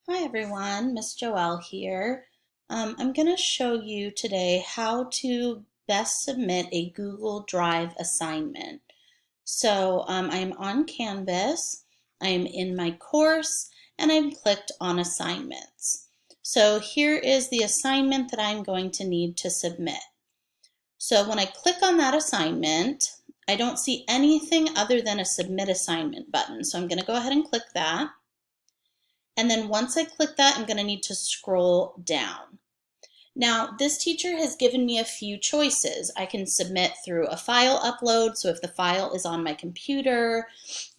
Hi everyone, Miss Joelle here. I'm going to show you today how to best submit a Google Drive assignment. I'm on Canvas, I'm in my course, and I've clicked on assignments. So here is the assignment that I'm going to need to submit. So when I click on that assignment, I don't see anything other than a submit assignment button. So I'm going to go ahead and click that. And then once I click that, I'm going to need to scroll down. Now, this teacher has given me a few choices. I can submit through a file upload, so if the file is on my computer,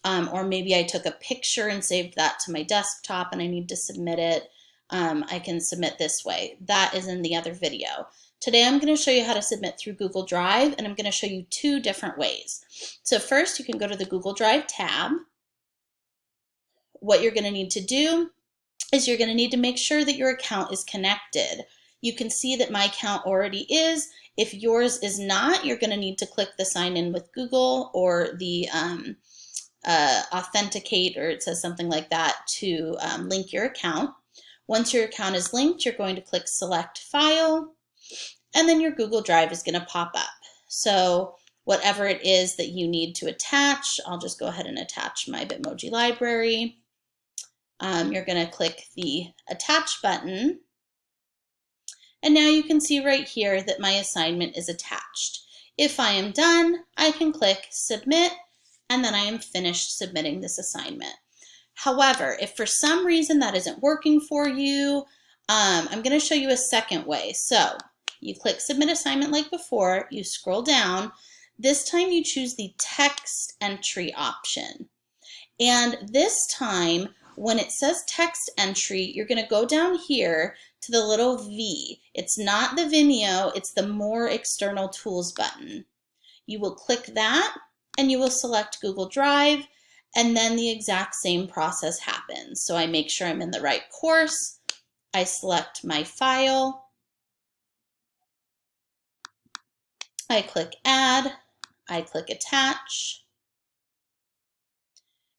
or maybe I took a picture and saved that to my desktop and I need to submit it, I can submit this way. That is in the other video. Today I'm going to show you how to submit through Google Drive, and I'm going to show you two different ways. So first, you can go to the Google Drive tab. What you're going to need to do is you're going to need to make sure that your account is connected. You can see that my account already is. If yours is not, you're going to need to click the sign in with Google or the authenticate, or it says something like that, to link your account. Once your account is linked, you're going to click select file, and then your Google Drive is going to pop up. So whatever it is that you need to attach, I'll just go ahead and attach my Bitmoji library. You're going to click the attach button, and now you can see right here that my assignment is attached. If I am done, I can click submit, and then I am finished submitting this assignment. However, if for some reason that isn't working for you, I'm going to show you a second way. So you click submit assignment like before, you scroll down. This time you choose the text entry option. And this time, when it says text entry, you're going to go down here to the little V. It's not the Vimeo, it's the More External Tools button. You will click that and you will select Google Drive, and then the exact same process happens. So I make sure I'm in the right course, I select my file, I click add, I click attach,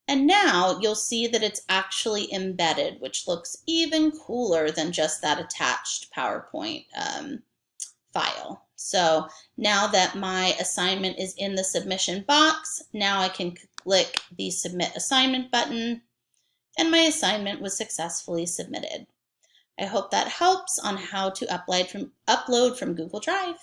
and now you'll see that it's actually embedded, which looks even cooler than just that attached PowerPoint file. So now that my assignment is in the submission box, now I can click the submit assignment button, and my assignment was successfully submitted. I hope that helps on how to upload from Google Drive.